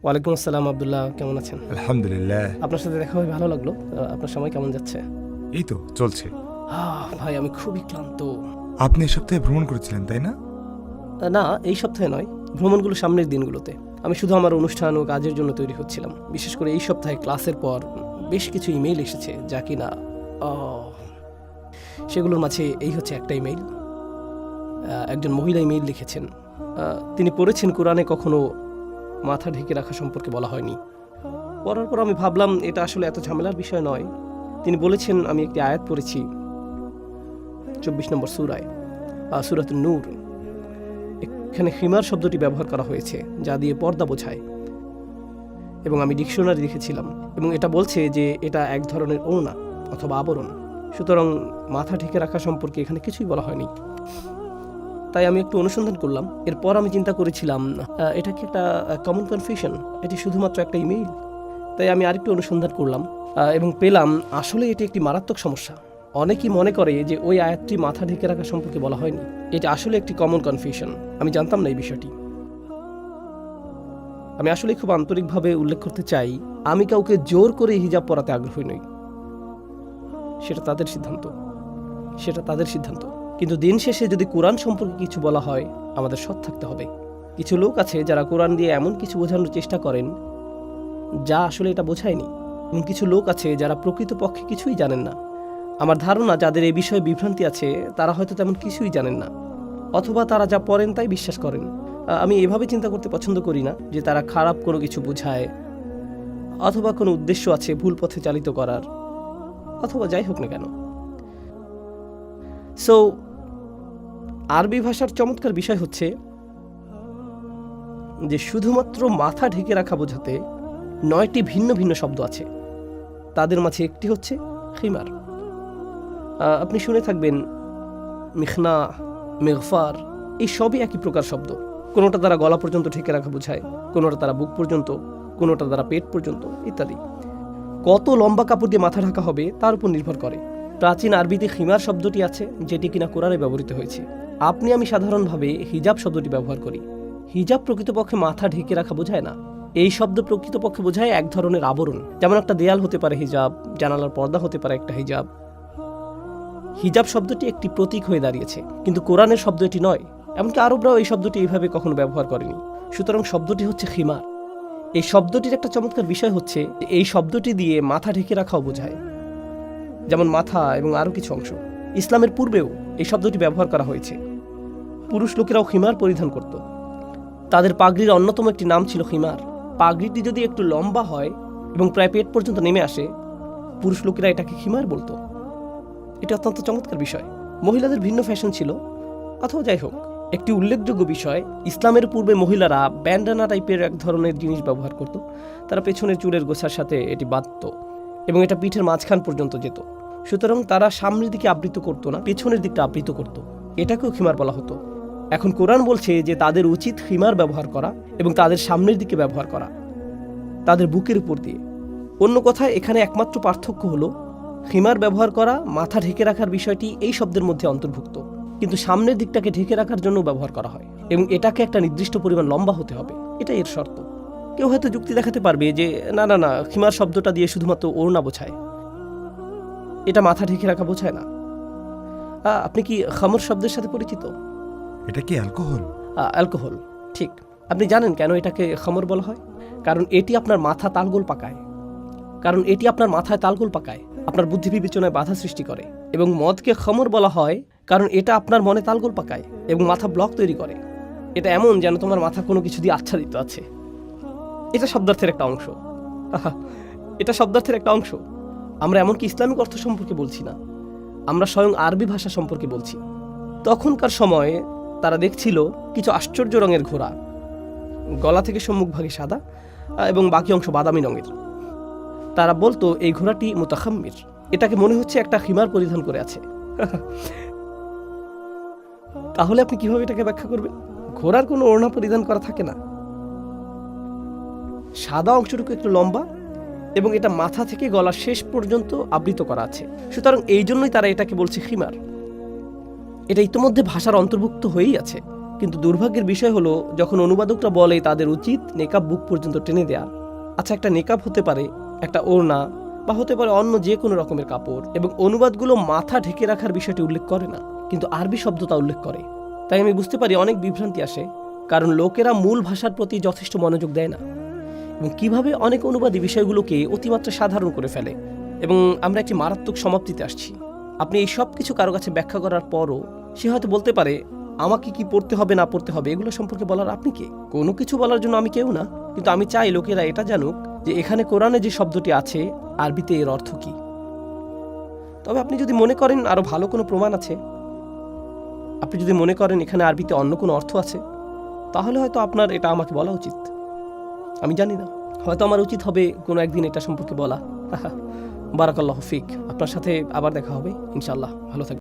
ওয়ালাইকুম আসসালাম আব্দুল্লাহ, কেমন আছেন? আলহামদুলিল্লাহ। আপনার সাথে দেখা হয়ে ভালো লাগলো। আপনার সময় কেমন যাচ্ছে? এই তো চলছে। ভাই আমি খুবই ক্লান্ত। আপনি এই সপ্তাহে ভ্রমণ করেছিলেন তাই না? না, এই সপ্তাহে নয়, ভ্রমণগুলো সামনের দিনগুলোতে। আমি শুধু আমার অনুষ্ঠান ও কাজের জন্য তৈরি হচ্ছিলাম। বিশেষ করে এই সপ্তাহে ক্লাসের পর বেশ কিছু ইমেইল এসেছে, যা কিনা সেগুলোর মাঝে এই হচ্ছে একটা ইমেইল। একজন মহিলা ইমেইল লিখেছেন। তিনি পড়েছেন কোরআনে কখনো মাথা ঢেকে রাখা সম্পর্কে বলা হয়নি। পড়ার পর আমি ভাবলাম এটা আসলে এত ঝামেলার বিষয় নয়। তিনি বলেছেন, আমি একটি আয়াত পড়েছি 24 নম্বর সূরায়, সূরাতুন নূর। এখানে খিমার শব্দটি ব্যবহার করা হয়েছে, যা দিয়ে পর্দা বোঝায়, এবং আমি ডিকশনারি লিখেছিলাম, এবং এটা বলছে যে এটা এক ধরনের ওড়না অথবা আবরণ। সুতরাং মাথা ঢেকে রাখা সম্পর্কে এখানে কিছুই বলা হয়নি। তাই আমি একটু অনুসন্ধান করলাম। এরপর আমি চিন্তা করেছিলাম এটা কি একটা কমন কনফিউশন, এটি শুধুমাত্র একটা ইমেইল। তাই আমি আরেকটু অনুসন্ধান করলাম এবং পেলাম আসলে এটি একটি মারাত্মক সমস্যা। অনেকেই মনে করে যে ওই আয়াতটি মাথা ঢেকে রাখা সম্পর্কে বলা হয়নি। এটা আসলে একটি কমন কনফিউশন। আমি জানতাম না এই বিষয়টি। আমি আসলে খুব আন্তরিকভাবে উল্লেখ করতে চাই, আমি কাউকে জোর করে হিজাব পরাতে আগ্রহী নই। সেটা তাদের সিদ্ধান্ত। কিন্তু দিন শেষে যদি কোরআন সম্পর্কে কিছু বলা হয়, আমাদের সৎ থাকতে হবে। কিছু লোক আছে যারা কোরআন দিয়ে এমন কিছু বোঝানোর চেষ্টা করেন যা আসলে এটা বোঝায়নি, এবং কিছু লোক আছে যারা প্রকৃতপক্ষে কিছুই জানেন না। আমার ধারণা যাদের এই বিষয়ে বিভ্রান্তি আছে তারা হয়তো তেমন কিছুই জানেন না, অথবা তারা যা পড়েন তাই বিশ্বাস করেন। আমি এভাবে চিন্তা করতে পছন্দ করি না যে তারা খারাপ কোনো কিছু বোঝায়, অথবা কোনো উদ্দেশ্য আছে ভুল পথে চালিত করার, অথবা যাই হোক না কেন। সো আরবি ভাষার চমৎকার বিষয় হচ্ছে যে শুধুমাত্র মাথা ঢেকে রাখা বোঝাতে 9টি ভিন্ন ভিন্ন শব্দ আছে। তাদের মাঝে একটি হচ্ছে খিমার। আপনি শুনে থাকবেন মিখনা, মেগফার, এই সবই একই প্রকার শব্দ। কোনোটা দ্বারা গলা পর্যন্ত ঢেকে রাখা বোঝায়, কোনোটা দ্বারা বুক পর্যন্ত, কোনোটা দ্বারা পেট পর্যন্ত ইত্যাদি। কত লম্বা কাপড় দিয়ে মাথা ঢাকা হবে তার উপর নির্ভর করে। প্রাচীন আরবিতে খিমার শব্দটি আছে, যেটি কিনা কোরআনে ব্যবহৃত হয়েছে। আমি সাধারণভাবে হিজাব শব্দটি ব্যবহার করি। হিজাব প্রকৃতপক্ষে মাথা ঢেকে রাখা বোঝায় না। এই শব্দ প্রকৃতপক্ষে বোঝায় এক ধরনের আবরণ। যেমন একটা দেয়াল হতে পারে হিজাব, জানালার পর্দা হতে পারে একটা হিজাব। হিজাব শব্দটি একটি প্রতীক হয়ে দাঁড়িয়েছে, কিন্তু কোরআনের শব্দ এটি নয়। এমনকি আরবরাও এই শব্দটি এইভাবে কখনো ব্যবহার করেনি। সুতরাং শব্দটি হচ্ছে খিমার। এই শব্দটির একটা চমৎকার বিষয় হচ্ছে এই শব্দটি দিয়ে মাথা ঢেকে রাখাও বোঝায়, যেমন মাথা এবং আরও কিছু অংশ। ইসলামের পূর্বেও এই শব্দটি ব্যবহার করা হয়েছে। পুরুষ লোকেরাও খিমার পরিধান করত। তাদের পাগড়ির অন্যতম একটি নাম ছিল খিমার। পাগড়িটি যদি একটু লম্বা হয় এবং প্রায় পেট পর্যন্ত নেমে আসে, পুরুষ লোকেরা এটাকে খিমার বলতো। এটা অত্যন্ত চমৎকার বিষয়। মহিলাদের ভিন্ন ফ্যাশন ছিল, অথবা যাই হোক। একটি উল্লেখযোগ্য বিষয়, ইসলামের পূর্বে মহিলারা ব্যান্ডানা টাইপের এক ধরনের জিনিস ব্যবহার করত। তারা পেছনের চুলের গোছার সাথে এটি বাঁধত এবং এটা পিঠের মাঝখান পর্যন্ত যেত। সুতরাং তারা সামনের দিকে আবৃত করত না, পেছনের দিকটা আবৃত করত। এটাকেও খিমার বলা হতো। এখন কোরআন বলছে যে তাদের উচিত খিমার ব্যবহার করা এবং তাদের সামনের দিকে ব্যবহার করা, তাদের বুকের উপর দিয়ে। অন্য কথায় এখানে একমাত্র পার্থক্য হলো খিমার ব্যবহার করা, মাথা ঢেকে রাখার বিষয়টি এই শব্দের মধ্যে অন্তর্ভুক্ত, কিন্তু সামনের দিকটাকে ঢেকে রাখার জন্য ব্যবহার করা হয়, এবং এটাকে একটা নির্দিষ্ট পরিমাণ লম্বা হতে হবে। এটা এর শর্ত। কেউ হয়তো যুক্তি দেখাতে পারবে যে না না না, খিমার শব্দটা দিয়ে শুধুমাত্র ওড়না বোঝায়, এটা মাথা ঢেকে রাখা বোঝায় না। আপনি কি খামর শব্দের সাথে পরিচিত? এটা কি অ্যালকোহল? অ্যালকোহল, ঠিক। আপনি জানেন কেন এটাকে খামর বলা হয়? কারণ এটি আপনার মাথা তালগোল পাকায়। আপনার বুদ্ধি বিবেচনায় বাধা সৃষ্টি করে। এবং মদকে খামর বলা হয় কারণ এটা আপনার মনে তালগোল পাকায় এবং মাথা ব্লক তৈরি করে। এটা এমন যেন তোমার মাথা কোনো কিছু দিয়ে আচ্ছাদিত আছে। এটা শব্দার্থের একটা অংশ। আমরা এমনকি ইসলামিক অর্থ সম্পর্কে বলছি না, আমরা স্বয়ং আরবি ভাষা সম্পর্কে বলছি। তখনকার সময়ে তারা দেখছিল কিছু আশ্চর্য রঙের ঘোড়া, গলা থেকে সম্মুখভাগে সাদা এবং বাকি অংশ বাদামি রঙের। তারা বলতো এই ঘোড়াটি মুতাখাম্মির, এটাকে মনে হচ্ছে একটা খিমার পরিধান করে আছে। তাহলে আপনি কিভাবে এটাকে ব্যাখ্যা করবেন? ঘোড়ার কোনো ওড়না পরিধান করা থাকে না, সাদা অংশটুকু একটু লম্বা এবং এটা মাথা থেকে গলার শেষ পর্যন্ত আবৃত করা আছে। সুতরাং এই জন্যই তারা এটাকে বলছে খিমার। এটা ইতিমধ্যে ভাষার অন্তর্ভুক্ত হয়েই আছে। কিন্তু দুর্ভাগ্যের বিষয় হলো যখন অনুবাদকরা বলে তাদের উচিত নেকাব বুক পর্যন্ত টেনে দেয়া। আচ্ছা, একটা নেকাব হতে পারে একটা ওড়না বা হতে পারে অন্য যে কোনো রকমের কাপড়, এবং অনুবাদগুলো মাথা ঢেকে রাখার বিষয়টি উল্লেখ করে না, কিন্তু আরবি শব্দ তা উল্লেখ করে। তাই আমি বুঝতে পারি অনেক বিভ্রান্তি আসে, কারণ লোকেরা মূল ভাষার প্রতি যথেষ্ট মনোযোগ দেয় না, এবং কিভাবে অনেক অনুবাদী বিষয়গুলোকে অতিমাত্রা সাধারণ করে ফেলে। এবং আমরা একটি মারাত্মক সমাপ্তিতে আসছি। আপনি এই সব কিছু কারো কাছে ব্যাখ্যা করার পরও সে হয়তো বলতে পারে আমাকে কি পড়তে হবে না পড়তে হবে এগুলো সম্পর্কে বলার আপনি কে? কোনো কিছু বলার জন্য আমি কেউ না, কিন্তু আমি চাই লোকেরা এটা জানুক যে এখানে কোরআনে যে শব্দটি আছে আরবিতে এর অর্থ কি। তবে আপনি যদি মনে করেন আরো ভালো কোনো প্রমাণ আছে, আপনি যদি মনে করেন এখানে আরবিতে অন্য কোনো অর্থ আছে, তাহলে হয়তো আপনার এটা আমাকে বলা উচিত। আমি জানি না, হয়তো আমার উচিত হবে কোনো একদিন এটা সম্পর্কে বলা। বারাকাল্লাহু ফিক। আপনার সাথে আবার দেখা হবে ইনশাআল্লাহ। ভালো থাকবেন।